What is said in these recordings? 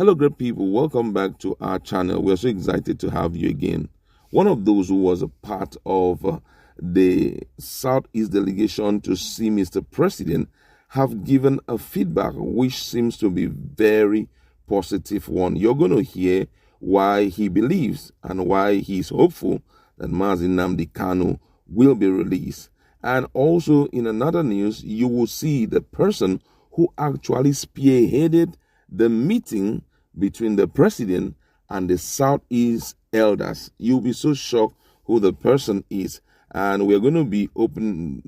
Hello, great people. Welcome back to our channel. We're so excited to have you again. One of those who was a part of the Southeast delegation to see Mr. President have given a feedback which seems to be very positive one. You're going to hear why he believes and why he's hopeful that Mazi Nnamdi Kanu will be released. And also in another news, you will see the person who actually spearheaded the meeting between the president and the Southeast elders. You'll be so shocked who the person is. And we're going to be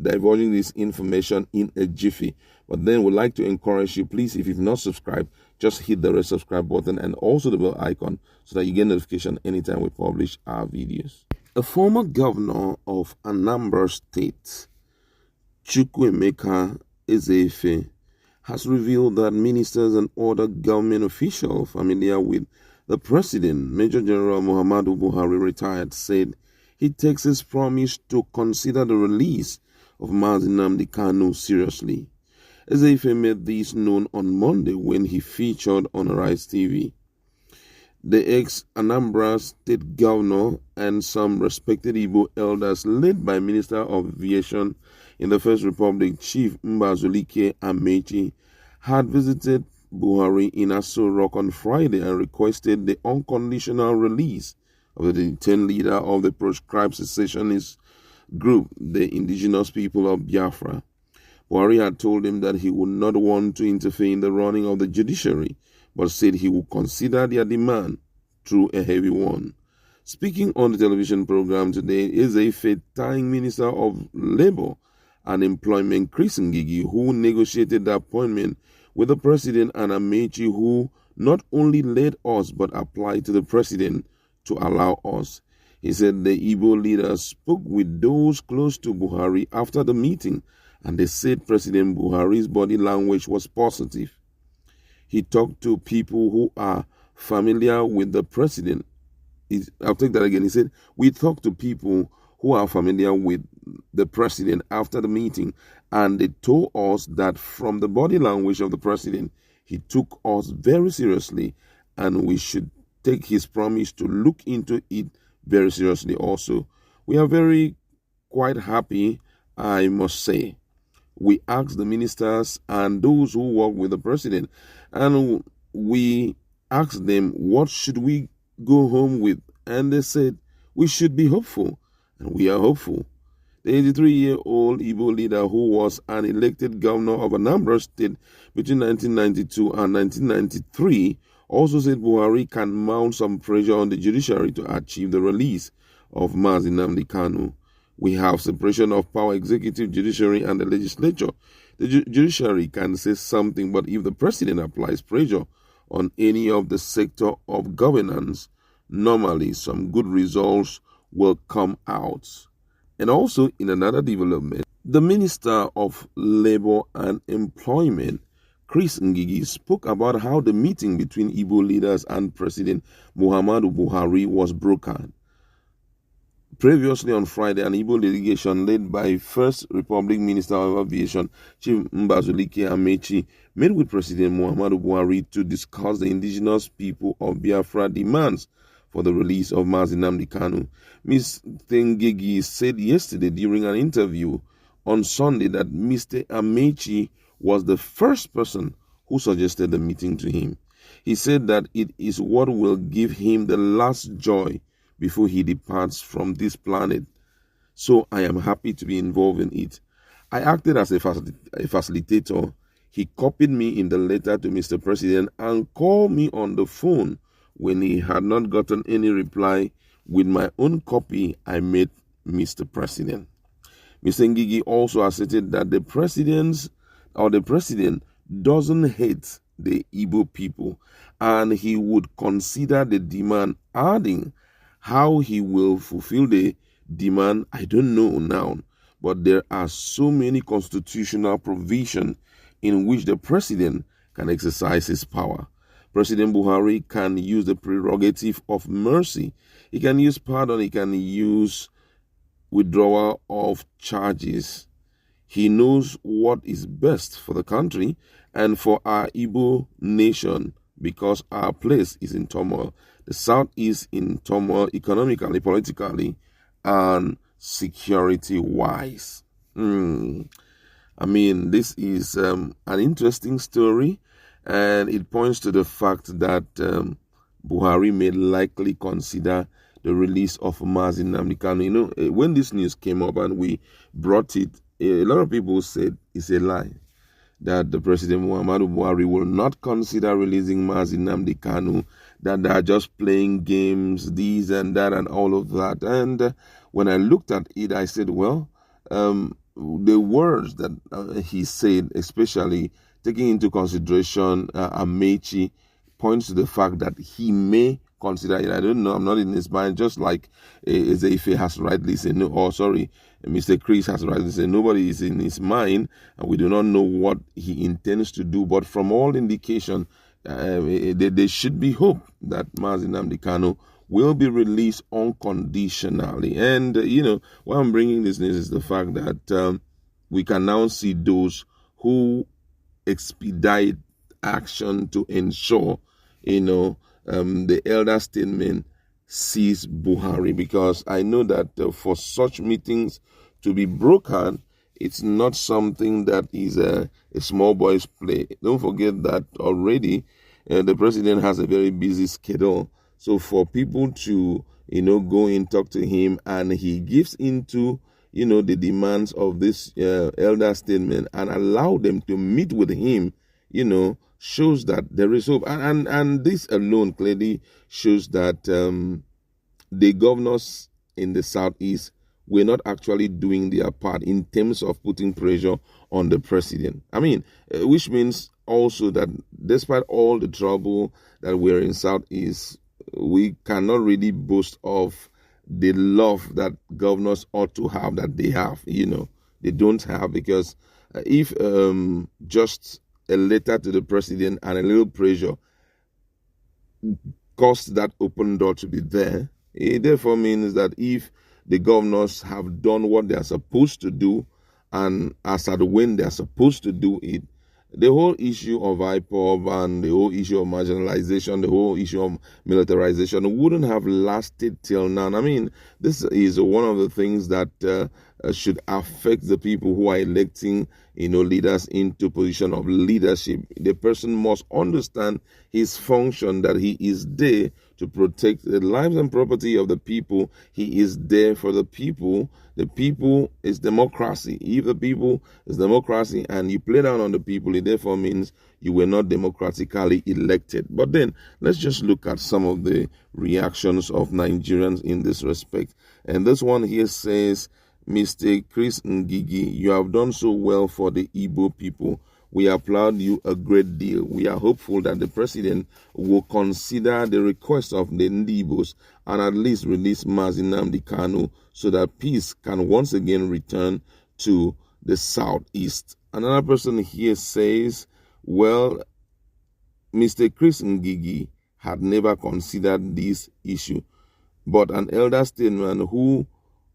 divulging this information in a jiffy. But then we'd like to encourage you, please, if you've not subscribed, just hit the red subscribe button and also the bell icon so that you get notification anytime we publish our videos. A former governor of Anambra State, Chukwuemeka Ezeife, has revealed that ministers and other government officials familiar with the president, Major General Muhammadu Buhari, retired, said he takes his promise to consider the release of Mazi Nnamdi Kanu seriously. Ezeife made this known on Monday when he featured on Arise TV. The ex-Anambra State governor and some respected Igbo elders, led by Minister of Aviation in the First Republic, Chief Mbazulike Amechi, had visited Buhari in Aso Rock on Friday and requested the unconditional release of the detained leader of the proscribed secessionist group, the indigenous people of Biafra. Buhari had told him that he would not want to interfere in the running of the judiciary, but said he would consider their demand through a heavy one. Speaking on the television program today, Ezeife thanked Minister of Labour and Employment Chris Ngigi, who negotiated the appointment with the president, and Amechi, who not only led us but applied to the president to allow us. He said the Igbo leaders spoke with those close to Buhari after the meeting, and they said President Buhari's body language was positive. He talked to people who are familiar with the president. I'll take that again. He said, we talked to people who are familiar with the president after the meeting, and they told us that from the body language of the president, he took us very seriously, and we should take his promise to look into it very seriously also. We are quite happy, I must say. We asked the ministers and those who work with the president, and we asked them, what should we go home with? And they said, we should be hopeful, and we are hopeful. The 83-year-old Igbo leader, who was an elected governor of Anambra State between 1992 and 1993, also said Buhari can mount some pressure on the judiciary to achieve the release of Mazi Nnamdi Kanu. We have separation of power, executive, judiciary, and the legislature. The judiciary can say something, but if the president applies pressure on any of the sector of governance, normally some good results will come out. And also, in another development, the Minister of Labour and Employment, Chris Ngigi, spoke about how the meeting between Igbo leaders and President Muhammadu Buhari was broken. Previously on Friday, an Igbo delegation led by First Republic Minister of Aviation, Chief Mbazulike Amechi, met with President Muhammadu Buhari to discuss the indigenous people of Biafra demands for the release of Mazi Nnamdi Kanu. Ms. Ngigi said yesterday during an interview on Sunday that Mr. Amechi was the first person who suggested the meeting to him. He said that it is what will give him the last joy before he departs from this planet. So I am happy to be involved in it. I acted as a facilitator. He copied me in the letter to Mr. President and called me on the phone when he had not gotten any reply. With my own copy, I met Mr. President. Mr. Ngigi also asserted that the president doesn't hate the Igbo people, and he would consider the demand, adding, how he will fulfill the demand, I don't know now, but there are so many constitutional provisions in which the president can exercise his power. President Buhari can use the prerogative of mercy. He can use pardon. He can use withdrawal of charges. He knows what is best for the country and for our Igbo nation, because our place is in turmoil. The South is in turmoil economically, politically, and security-wise. I mean, this is an interesting story, and it points to the fact that Buhari may likely consider the release of Mazi Nnamdi Kanu. You know, when this news came up and we brought it, a lot of people said it's a lie, that the President Muhammadu Buhari will not consider releasing Mazi Nnamdi Kanu, that they are just playing games, this and that and all of that. And when I looked at it, I said, well, the words that he said, especially taking into consideration Amechi, points to the fact that he may consider it. I don't know, I'm not in his mind, just like Ezeife has rightly said, no, or sorry, Mr. Chris has rightly said, nobody is in his mind, and we do not know what he intends to do. But from all indication, there should be hope that Mazi Nnamdi Kanu will be released unconditionally. And, you know, why I'm bringing this news is the fact that we can now see those who expedite action to ensure, you know, the elder statesman sees Buhari, because I know that for such meetings to be brokered, it's not something that is a small boy's play. Don't forget that already the president has a very busy schedule. So for people to, you know, go and talk to him, and he gives into, you know, the demands of this elder statesman and allow them to meet with him, you know, shows that there is hope. And this alone clearly shows that the governors in the Southeast were not actually doing their part in terms of putting pressure on the president. I mean, which means also that despite all the trouble that we're in Southeast, we cannot really boast of the love that governors ought to have, that they have. You know, they don't have, because if just a letter to the president and a little pressure caused that open door to be there, it therefore means that if the governors have done what they are supposed to do, and as at when they are supposed to do it, the whole issue of IPOB and the whole issue of marginalization, the whole issue of militarization wouldn't have lasted till now. I mean, this is one of the things that should affect the people who are electing, you know, leaders into position of leadership. The person must understand his function, that he is there to protect the lives and property of the people. He is there for the people. The people is democracy. If the people is democracy and you play down on the people, it therefore means you were not democratically elected. But then let's just look at some of the reactions of Nigerians in this respect. And this one here says, Mr. Chris Ngigi, you have done so well for the Igbo people. We applaud you a great deal. We are hopeful that the president will consider the request of the Ndibos and at least release Mazi Nnamdi Kanu so that peace can once again return to the Southeast. Another person here says, well, Mr. Chris Ngigi had never considered this issue, but an elder statesman who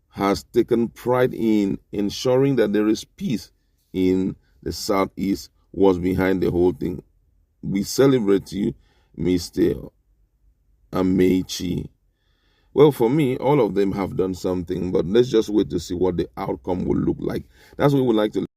has taken pride in ensuring that there is peace in the Southeast was behind the whole thing. We celebrate you, Mr. Amechi. Well, for me, all of them have done something, but let's just wait to see what the outcome will look like. That's what we would like to